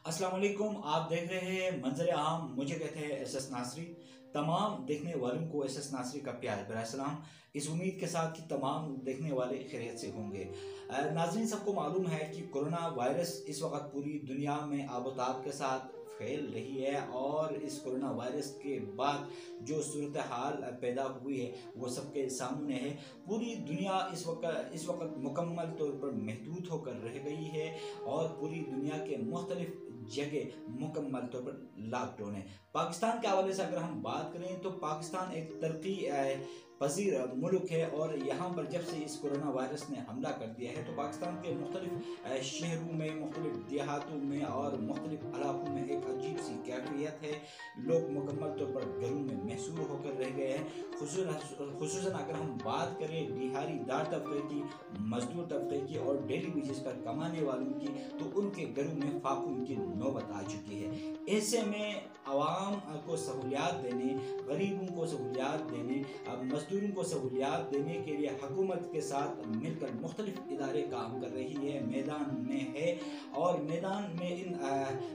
अस्सलाम वालेकुम। आप देख रहे हैं मंजर आम, मुझे कहते हैं एस एस नासरी। तमाम देखने वालों को एस एस नासरी का प्यार भरा सलाम। इस उम्मीद के साथ कि तमाम देखने वाले खैरियत से होंगे। नाज़रीन, सबको मालूम है कि कोरोना वायरस इस वक्त पूरी दुनिया में आबोताब के साथ फैल रही है और इस कोरोना वायरस के बाद जो सूरत हाल पैदा हुई है वो सबके सामने है। पूरी दुनिया इस वक्त मुकम्मल तौर पर महदूद होकर रह गई है और पूरी दुनिया के मुख्तलिफ जगह मुकम्मल तौर पर लॉकडाउन है। पाकिस्तान के हवाले से अगर हम बात करें तो पाकिस्तान एक तरक्की पजीर मुल्क है और यहाँ पर जब से इस कोरोना वायरस ने हमला कर दिया है तो पाकिस्तान के मुख्तलिफ शहरों में, मुख्तलिफ देहातों में और मुख्तलिफ इलाकों में एक अजीब सी कैफियत है। लोग मुकम्मल तौर पर घरों में महसूर होकर रह गए हैं। खुसूसन अगर हम बात करें दिहाड़ीदार तबके की, मजदूर तबके की और डेली बेसिस पर कमाने वालों की, तो उनके घरों में फाकून की नौबत आ चुकी है। ऐसे में आवाम को सहूलियात देने, गरीबों को सहूलियात देने, मजदूरों को सहूलियात देने के लिए हुकूमत के साथ मिलकर मुख्तलिफ इदारे काम कर रही है, मैदान में है और मैदान में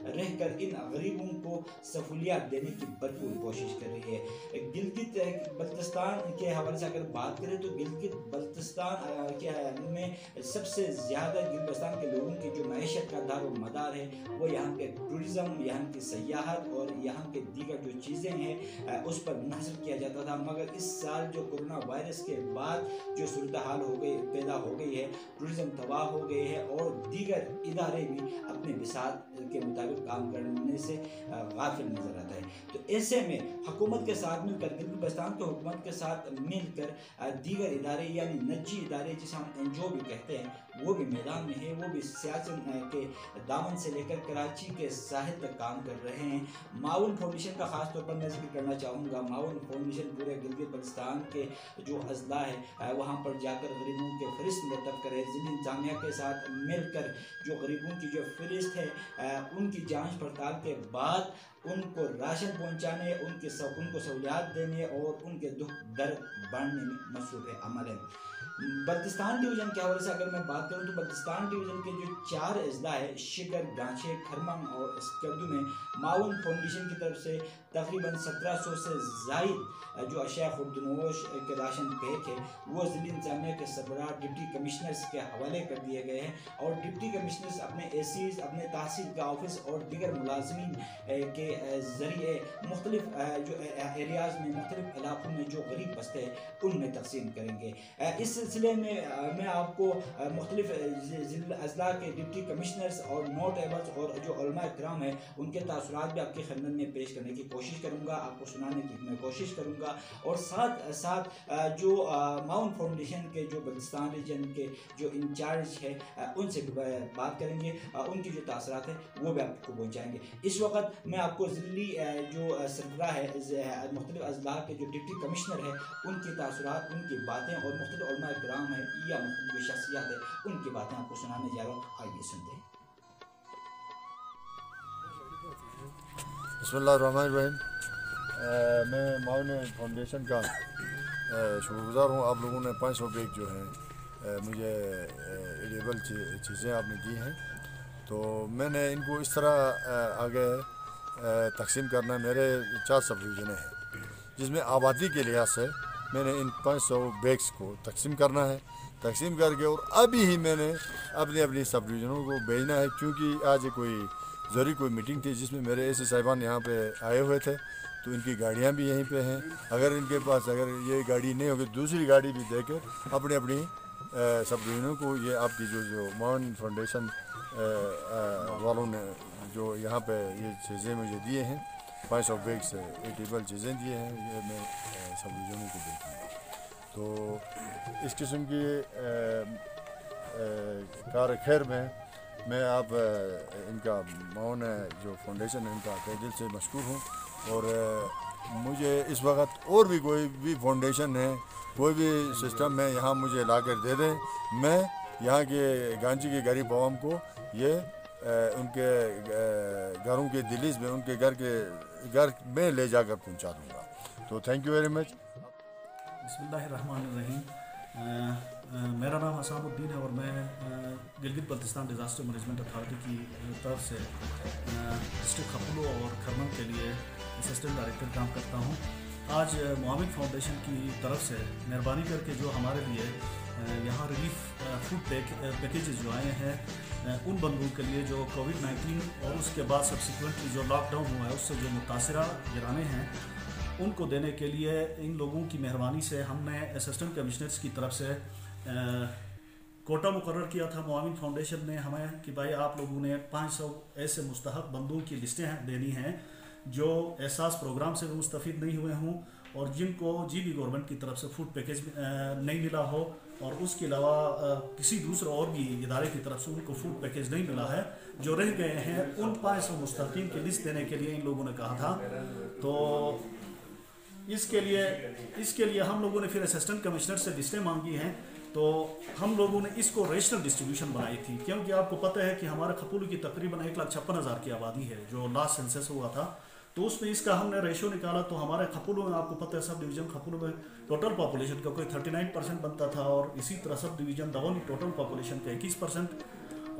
रहकर इन गरीबों को सहूलियात देने की भरपूर कोशिश कर रही है। गिलगित बल्तिस्तान के हवाले से अगर बात करें तो गिलगित बल्तिस्तान के में सबसे ज़्यादा गिलगिस्तान के लोगों की जो मैशत का दार व मदार है वो यहाँ के टूरिज़म, यहाँ की सयाहत और यहाँ के दीगर जो चीज़ें हैं उस पर मुनहसर किया जाता था। मगर इस साल जो कोरोना वायरस के बाद जो सूरत हाल पैदा हो गई है, टूरिज़म तबाह हो गए है और दीगर इदारे भी अपने बिसात के मुताबिक काम करने से गाफिल नज़र आता है। तो ऐसे में हुकूमत के साथ मिलकर, गिलगित-बल्तिस्तान के हुकूमत के साथ मिलकर दीगर इदारे यानी निजी इदारे जिसे हम NGO भी कहते हैं वो भी मैदान में है। वो भी सियासत के दामन से लेकर कराची के साहिल तक काम कर रहे हैं। माउन फाउंडेशन का खास तौर पर मैं जिक्र करना चाहूँगा। माउन फाउंडेशन पूरे गिलगित बल्तिस्तान के जो अजला है वहाँ पर जाकर गरीबों के फहरिस्त मुरतब करे, ज़िला इंतज़ामिया के साथ मिलकर जो गरीबों की जो फहरिस्त है उनकी जांच पड़ताल के बाद उनको राशन पहुँचाने, उनको सहूलियात देने और उनके दुख दर्द बांटने में मसरूफ़ अमल है। बल्तिस्तान डिवीज़न के हवाले से अगर मैं बात करूँ तो बल्तिस्तान डिवीज़न के जो 4 अजला है शिगर, गांचे, खरमंग और स्कर्दू में माउन फाउंडेशन की तरफ से तकरीबन 1700 से ज़ायद जो अशिया खुर्दनोश के राशन पैक है वो ज़िला इंतज़ामिया के सरबराह डिप्टी कमिश्नर्स के हवाले कर दिए गए हैं और डिप्टी कमिश्नर्स अपने ACs, अपने तहसील का ऑफिस और दीगर मुलाजमीन के ज़रिए मुख्तलिफ जो एरियाज़ में, मुख्तलिफ इलाकों में जो गरीब बस्ते हैं उनमें तकसीम करेंगे। इस सिलसिले में मैं आपको मुख्तलिफ अजला के डिप्टी कमिश्नर्स और नोटेबल्स और जो उलमा इकराम है उनके तासुरात भी आपकी खिदमत में पेश करने की कोशिश करूँगा, आपको सुनाने की मैं कोशिश करूँगा और साथ साथ जो माउन फाउंडेशन के जो बल्तिस्तान रीजन के जो इंचार्ज है उनसे भी बात करेंगे, उनकी जो तासुरात है वो भी आपको पहुँचाएंगे। इस वक्त मैं आपको ज़िली जो सरबराह है, मुख्तलिफ अजला के जो डिप्टी कमिश्नर है उनकी तासुरात, उनकी बातें और मुख्तलिफ उलमा इकराम है या मुख्तलिफ जो शख्सियात है उनकी बातें आपको सुनाने जा रहा हूँ। आइए सुनते हैं। बिस्मिल्लाहिर्रहमानिर्रहीम। मैं माउन फाउंडेशन का शुक्रगुज़ार हूँ। आप लोगों ने 500 बैग जो हैं मुझे एडिबल चीज़ें आपने दी हैं, तो मैंने इनको इस तरह आगे तकसीम करना। मेरे 4 सब डिवीज़नें हैं जिसमें आबादी के लिहाज से मैंने इन 500 बैग्स को तकसीम करना है। तकसीम करके और अभी ही मैंने अपनी अपनी सब डिवीज़नों को भेजना है, क्योंकि आज कोई मीटिंग थी जिसमें मेरे ऐसे साहिबान यहाँ पे आए हुए थे, तो इनकी गाड़ियाँ भी यहीं पे हैं। अगर इनके पास अगर ये गाड़ी नहीं होगी दूसरी गाड़ी भी देकर अपनी अपनी सब डिवीज़नों को ये आपकी जो माउन फाउंडेशन वालों ने जो यहाँ पे ये चीज़ें मुझे दिए हैं, 500 बैग से एडिबल चीज़ें दिए हैं, ये मैं सब डिवीज़नों को देखूँगा। तो इस किस्म की कार खैर में मैं आप इनका माउन जो फाउंडेशन है इनका तहे दिल से मशकूर हूँ। और मुझे इस वक्त और भी कोई भी फाउंडेशन है, कोई भी सिस्टम है यहाँ मुझे ला कर दे दें, मैं यहाँ के गांची के गरीब आवाम को ये उनके घरों के दिलीज में, उनके घर में ले जाकर पहुँचा दूँगा। तो थैंक यू वेरी मच। बिस्मिल्लाहिर्रहमानिर्रहीम। मेरा नाम हसामुद्दीन है और मैं Gilgit Baltistan disaster management authority की तरफ से डिस्ट्रिक्ट खपुलो और खरमन के लिए असिस्टेंट डायरेक्टर काम करता हूँ। आज मुआविन फाउंडेशन की तरफ से मेहरबानी करके जो हमारे लिए यहाँ रिलीफ फूड पैकेजेस जो आए हैं उन बंदों के लिए जो कोविड-19 और उसके बाद सब्सिक्वेंटली जो लॉकडाउन हुआ है उससे जो मुतासरा गिराने हैं उनको देने के लिए इन लोगों की मेहरबानी से हमने असिस्टेंट कमिश्नर्स की तरफ से कोटा मुकर्रर किया था। मुआविन फाउंडेशन ने हमें कि भाई आप लोगों ने 500 ऐसे मुस्तहक बंदों की लिस्टें देनी हैं जो एहसास प्रोग्राम से मुस्तफ़ीद नहीं हुए हों और जिनको जीबी गवर्नमेंट की तरफ से फूड पैकेज नहीं मिला हो और उसके अलावा किसी दूसरे और भी इदारे की तरफ से उनको फूड पैकेज नहीं मिला है, जो रह गए हैं उन 500 मुस्तहकीन की लिस्ट देने के लिए इन लोगों ने कहा था। तो इसके लिए हम लोगों ने फिर असिस्टेंट कमिश्नर से लिस्टें मांगी हैं। तो हम लोगों ने इसको रेशनल डिस्ट्रीब्यूशन बनाई थी, क्योंकि आपको पता है कि हमारे खपुलो की तकरीबन 1,56,000 की आबादी है जो लास्ट सेंसस हुआ था। तो उसमें इसका हमने रेशो निकाला तो हमारे खपुलो में आपको पता है सब डिवीज़न खपुलो में टोटल पॉपुलेशन का कोई 39% बनता था और इसी तरह सब डिवीज़न दवनी टोटल पॉपुलेशन का 21%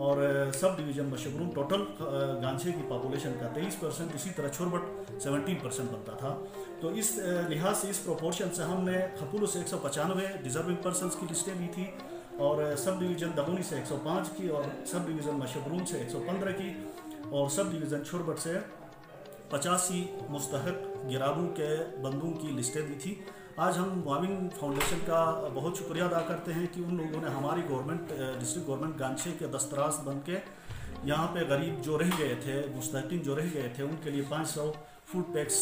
और सब डिवीज़न मशबरून टोटल गांछे की पॉपुलेशन का 23%, इसी तरह छोरबट 17% बनता था। तो इस लिहाज से इस प्रोपोर्शन से हमने खपुलो से 195 डिज़र्विंग पर्सनस की लिस्टें ली थी और सब डिवीज़न दमोनी से 105 की और सब डिवीज़न मशबरून से 115 की और सब डिवीज़न छोरबट से 85 मुस्तहक गिराबों के बंदों की लिस्टें दी थी। आज हम मुआविन फाउंडेशन का बहुत शुक्रिया अदा करते हैं कि उन लोगों ने हमारी गवर्नमेंट डिस्ट्रिक्ट गवर्नमेंट गांछे के दस्तराज बन के यहाँ पे गरीब जो रह गए थे, मुस्तहकीन जो रह गए थे, उनके लिए 500 फूड पैक्स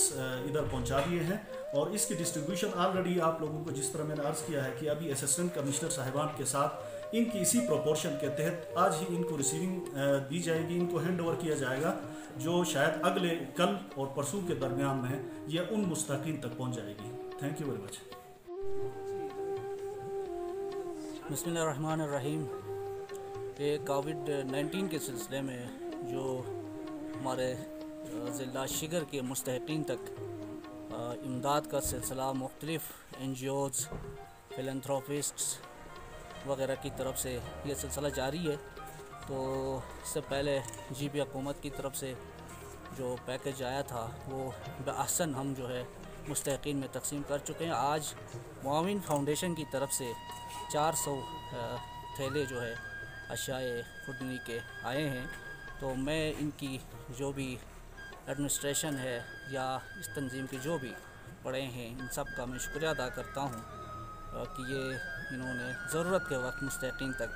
इधर पहुँचा दिए हैं। और इसकी डिस्ट्रीब्यूशन ऑलरेडी आप लोगों को जिस तरह मैंने अर्ज़ किया है कि अभी असिस्टेंट कमिश्नर साहिबान के साथ इनकी इसी प्रोपोर्शन के तहत आज ही इनको रिसीविंग दी जाएगी, इनको हैंड ओवर किया जाएगा, जो शायद अगले कल और परसों के दरमियान में ये उन मुस्तहकीन तक पहुँच जाएगी। Thank you very much. बिस्मिल्लाहिर्रहमानिर्रहीम। ये कोविड-19 के सिलसिले में जो हमारे ज़िला शिगर के मुस्तहकीन तक इमदाद का सिलसिला मुख्तलिफ़ NGOs, फिलैंथ्रोपिस्ट्स वगैरह की तरफ से ये सिलसिला जारी है। तो इससे पहले जीबी हुकूमत की तरफ से जो पैकेज आया था वो बेअहसन हम जो है मुस्तहकीन में तकसीम कर चुके हैं। आज मुआविन फाउंडेशन की तरफ से 400 थैले जो है अशाए खुदनी के आए हैं। तो मैं इनकी जो भी एडमिनिस्ट्रेशन है या इस तंजीम के जो भी बड़े हैं इन सब का मैं शुक्रिया अदा करता हूँ कि ये इन्होंने ज़रूरत के वक्त मुस्तहकीन तक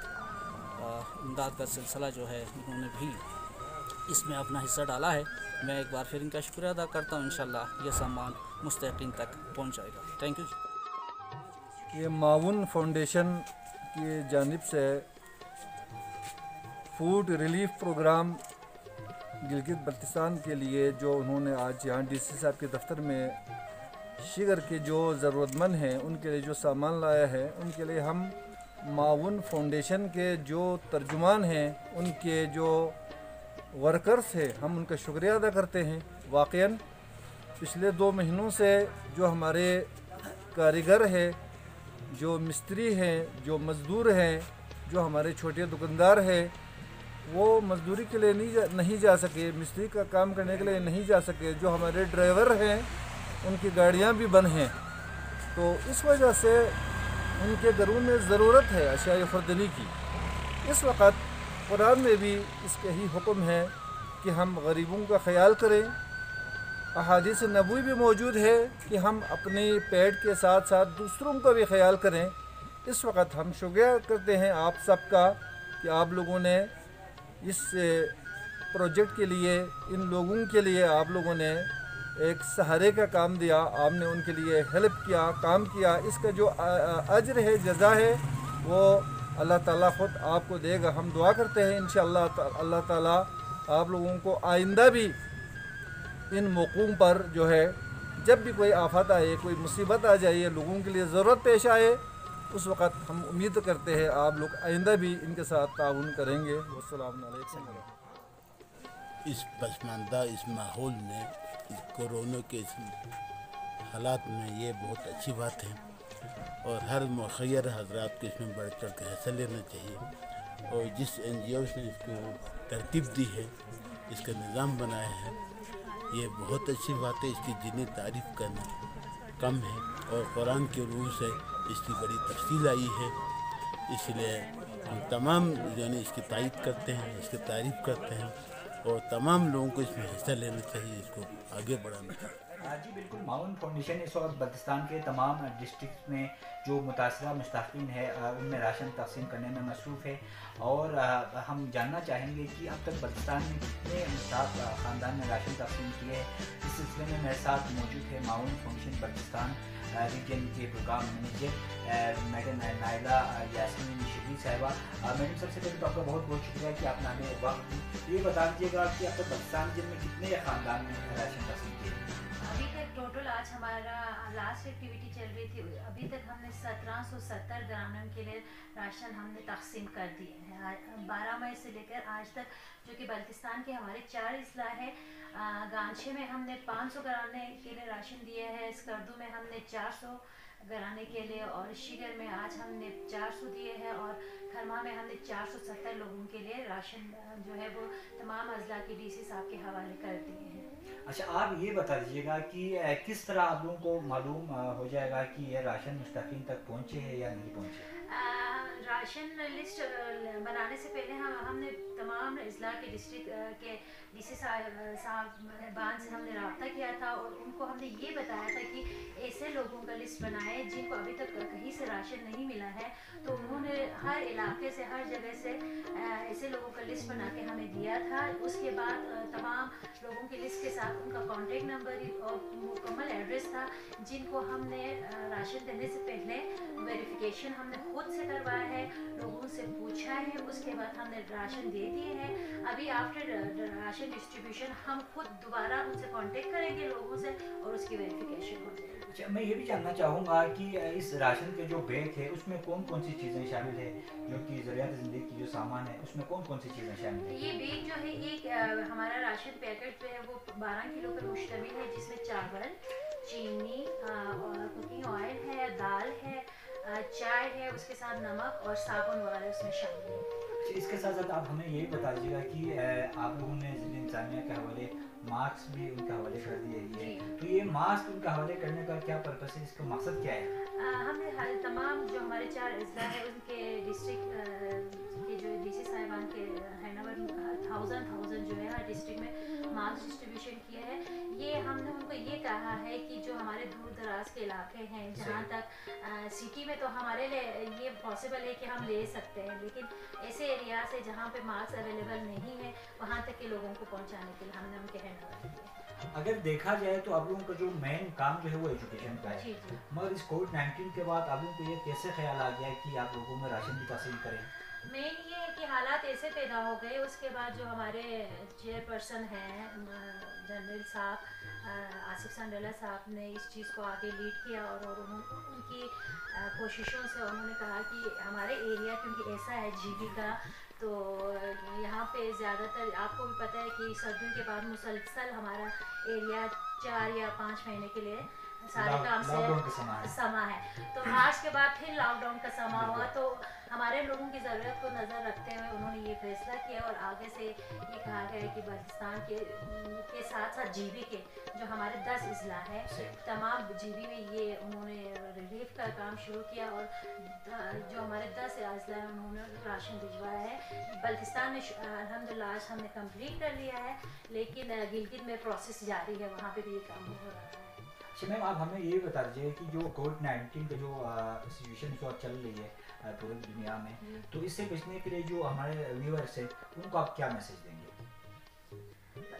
इमदाद का सिलसिला जो है इन्होंने भी इसमें अपना हिस्सा डाला है। मैं एक बार फिर इनका शुक्रिया अदा करता हूँ। इंशाल्लाह ये सामान मुस्तहकीन तक पहुँच जाएगा। Thank you. ये मुआविन फाउंडेशन की जानिब से food relief program Gilgit Baltistan के लिए जो उन्होंने आज यहाँ DC साहब के दफ्तर में शिगर के जो ज़रूरतमंद हैं उनके लिए जो सामान लाया है, उनके लिए हम मुआविन फाउंडेशन के जो तर्जुमान हैं, उनके जो वर्कर्स हैं, हम उनका शुक्रिया अदा करते हैं। वाक़ईन पिछले 2 महीनों से जो हमारे कारीगर हैं, जो मिस्त्री हैं, जो मज़दूर हैं, जो हमारे छोटे दुकानदार हैं, वो मज़दूरी के लिए नहीं जा सके, मिस्त्री का काम करने के लिए नहीं जा सके। जो हमारे ड्राइवर हैं उनकी गाड़ियाँ भी बंद हैं। तो इस वजह से उनके घरों में ज़रूरत है अशाए खुर्दनी की। इस वक्त कुरान में भी इसके ही हुक्म है कि हम गरीबों का ख्याल करें। अहादीस नबवी भी मौजूद है कि हम अपने पेट के साथ साथ दूसरों का भी ख्याल करें। इस वक्त हम शुक्रिया करते हैं आप सबका कि आप लोगों ने इस प्रोजेक्ट के लिए, इन लोगों के लिए आप लोगों ने एक सहारे का काम दिया, आपने उनके लिए हेल्प किया, काम किया। इसका जो अजर है, जज़ा है, वो अल्लाह ताला ख़ुद आपको देगा। हम दुआ करते हैं इंशाअल्लाह अल्लाह ताला आप लोगों को आइंदा भी इन मौक़ों पर जो है जब भी कोई आफत आए, कोई मुसीबत आ जाए, लोगों के लिए ज़रूरत पेश आए, उस वक़्त हम उम्मीद करते हैं आप लोग आइंदा भी इनके साथ ताउन करेंगे। वस्सलामु अलैकुम। इस पसमानदा इस माहौल में, कोरोना के इस हालात में ये बहुत अच्छी बात है और हर मुखय्यर हजरात को इसमें बढ़ चढ़ कर हिस्सा लेना चाहिए। और जिस NGOs ने इसको तरतीब दी है, इसका निज़ाम बनाया है, ये बहुत अच्छी बात है। इसकी जिन्हें तारीफ़ करना कम है और कुरान के रूह से इसकी बड़ी तफसील आई है, इसलिए हम तमाम जो है इसकी तारीफ़ करते हैं, इसकी तारीफ़ करते हैं और तमाम लोगों को इसमें हिस्सा लेना चाहिए, इसको आगे बढ़ाना चाहिए। जी बिल्कुल, माउन फाउंडेशन इस वक्त बल्तिस्तान के तमाम डिस्ट्रिक्ट में जो मुतासरा मुस्ताफ़िन है उनमें राशन तकसीम करने में मसरूफ़ है। और हम जानना चाहेंगे कि अब तक बल्तिस्तान में कितने मुस्ताफ़ ख़ानदान ने राशन तकसीम किए हैं। इस सिलसिले में मेरे साथ मौजूद है माउन फाउंडेशन बल्तिस्तान रीजन के program manager madam Naila Yasmeen Shafi साहिबा। मैडम, सबसे पहले तो आपका बहुत बहुत शुक्रिया कि आपने हमें वक्त ये बता दीजिएगा कि अब तक बल्तिस्तान जिले में कितने ख़ानदान ने राशन तकसीम किए। अभी तक टोटल आज हमारा लास्ट एक्टिविटी चल रही थी, अभी तक हमने 1770 ग्रामीण के लिए राशन हमने तकसीम कर दिए हैं 12 मई से लेकर आज तक, जो कि बल्तिस्तान के हमारे 4 अजला है। गांछे में हमने 500 घराने के लिए राशन दिया है, स्कर्दू में हमने 400 घराने के लिए और शिगर में आज हमने 400 दिए हैं और खरमा में हमने 470 लोगों के लिए राशन जो है वो तमाम अजला के DC साहब के हवाले कर दिए हैं। अच्छा, आप ये बता दीजिएगा कि किस तरह आप लोगों को मालूम हो जाएगा कि ये राशन मुस्ताफिन तक पहुँचे हैं या नहीं पहुँचे? राशन लिस्ट बनाने से पहले हमने तमाम अजला के डिस्ट्रिक्ट के DC साहबान से हमने रब्ता किया था और उनको हमने ये बताया था कि ऐसे लोगों का लिस्ट बनाए जिनको अभी तक कहीं से राशन नहीं मिला है। तो उन्होंने हर इलाके से, हर जगह से ऐसे लोगों का लिस्ट बना के हमें दिया था। उसके बाद तमाम लोगों की लिस्ट के साथ उनका कॉन्टेक्ट नंबर और मुकम्मल एड्रेस था, जिनको हमने राशन देने से पहले वेरिफिकेशन हमने खुद से करवाया है, लोगों से पूछा है, उसके बाद हमने राशन दे दिए हैं। अभी आफ्टर राशन डिस्ट्रीब्यूशन हम खुद दोबारा उनसे कांटेक्ट करेंगे लोगों से और उसकी वेरिफिकेशन हो जाएगी। अच्छा, मैं ये भी जानना चाहूँगा कि इस राशन के जो बैग है उसमें कौन कौन सी चीज़ें शामिल है, जो कि ज़रूरियात ज़िंदगी की जो सामान है उसमें कौन कौन सी चीज़ें शामिल है? ये बैग जो है एक हमारा राशन पैकेट जो है वो 12 किलो पर मुश्तमिल है, जिसमें चावल, चीनी और कुकिंग ऑयल है, दाल है, चाय है, उसके साथ नमक और साबुन वगैरह उसमें शामिल है। इसके साथ साथ आप हमें यही बता दीजिएगा कि आप लोगों ने ज़िले इंसानिया के हवाले मास्क भी उनके हवाले कर दिए हैं, तो ये मास्क उनके हवाले करने का क्या पर्पस है, इसका मकसद क्या है? हमने तमाम जो हमारे 4 अजला है उनके डिस्ट्रिक्ट के जो DC साहिबान के हैंडओवर 1000 जो है हर डिस्ट्रिक्ट में मास्क डिस्ट्रीब्यूशन किया है। ये हमने उनको ये कहा है कि जो हमारे दूर दराज के इलाके हैं, जहाँ तक सिटी में तो हमारे लिए ये पॉसिबल है कि हम ले सकते हैं, लेकिन ऐसे एरिया से जहाँ पे मास्क अवेलेबल नहीं है वहाँ तक के लोगों को पहुँचाने के लिए हमने उनके हैंडओवर किया। अगर देखा जाए तो आप लोगों का जो मेन काम जो है वो एजुकेशन का है, मगर इस कोविड-19 के बाद आप लोगों को ये कैसे ख्याल आ गया कि आप लोगों में राशन भी तकसीम करें? मेन ये है कि हालात ऐसे पैदा हो गए, उसके बाद जो हमारे चेयरपर्सन हैं जनरल साहब आसिफ संडेला साहब ने इस चीज़ को आगे लीड किया और उनकी कोशिशों से उन्होंने कहा कि हमारे एरिया क्योंकि ऐसा है जीबी का, तो यहाँ पे ज़्यादातर आपको भी पता है कि सर्दियों के बाद मुसलसल हमारा एरिया 4 या 5 महीने के लिए सारे काम से समा है। तो मार्च के बाद फिर लॉकडाउन का समा हुआ, तो हमारे लोगों की ज़रूरत को नज़र रखते हुए उन्होंने ये फैसला किया और आगे से ये कहा गया कि बल्तिस्तान के साथ साथ जीबी के जो हमारे 10 अजला है तमाम जीबी में ये उन्होंने रिलीफ का काम शुरू किया और जो हमारे 10 अजला है उन्होंने राशन भिजवाया है। बल्तिस्तान में अल्हम्दुलिल्लाह आज हमने कंप्लीट कर लिया है, लेकिन गिलगित में प्रोसेस जारी है, वहाँ पर भी ये काम हो रहा है। अच्छा मैम, आप हमें ये बता दीजिए कि जो कोविड-19 का जो सिचुएशन जो चल रही है पूरी दुनिया में, तो इससे बचने के लिए जो हमारे व्यूअर्स है उनको आप क्या मैसेज देंगे?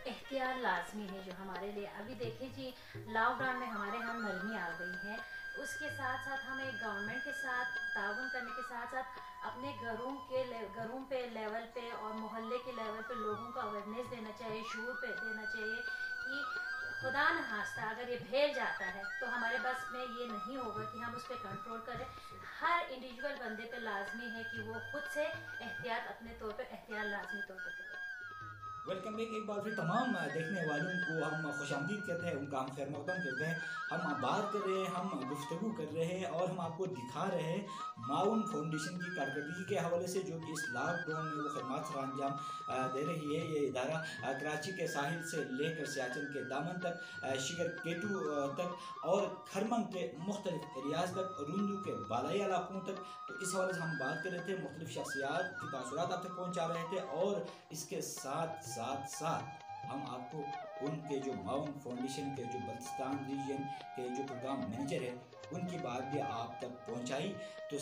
एहतियात लाजमी है जो हमारे लिए। अभी देखिए जी, लॉकडाउन में हमारे यहाँ नरमी आ गई है, उसके साथ साथ हमें गवर्नमेंट के साथ ताउन करने के साथ साथ अपने घरों पे लेवल पे और मोहल्ले के लेवल पे लोगों को अवेयरनेस देना चाहिए, शूर पे देना चाहिए कि खुदा न खास्ता अगर ये फैल जाता है तो हमारे बस में ये नहीं होगा कि हम उस पर कंट्रोल करें। हर इंडिविजुअल बंदे पे लाजमी है कि वो खुद से एहतियात अपने तौर पे एहतियात लाजमी तौर पर करें। वेलकम बैक एक बार फिर तमाम देखने वालों को हम खुशामदीद कहते हैं, उनका हम खैर मकदम करते हैं। हम बात कर रहे हैं, हम गुफ्तगू कर रहे हैं और हम आपको दिखा रहे हैं माउन फाउंडेशन की कारकर्दगी के हवाले से जो कि इस लॉकडाउन में वो खदमात सर अंजाम दे रही है। ये इदारा कराची के साहिल से लेकर सियाचिन के दामन तक, शिगर केटू तक और खरमंग के मुख्तलिफ एरियाज तक, रुंदू के बालाई इलाकों तक। तो इस हवाले से हम बात कर रहे थे, मुख्तलिफ शख्सियात की तासुरात आप तक पहुँचा रहे थे और इसके साथ साथ साथ हम आपको उनके जो माउन फाउंडेशन के जो बल्तिस्तान रीजन के जो प्रोग्राम मैनेजर है उनकी बात भी आप तक पहुंचाई। तो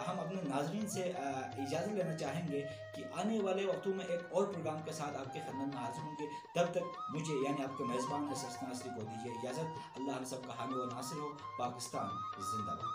हम अपने नाजरीन से इजाज़त लेना चाहेंगे कि आने वाले वक्तों में एक और प्रोग्राम के साथ आपके खिदमत में हाजिर होंगे। तब तक मुझे यानी आपके मेज़बान एसएस नासरी को दीजिए इजाज़त। अल्लाह हम सब का हामी व नासिर हो। पाकिस्तान जिंदाबाद।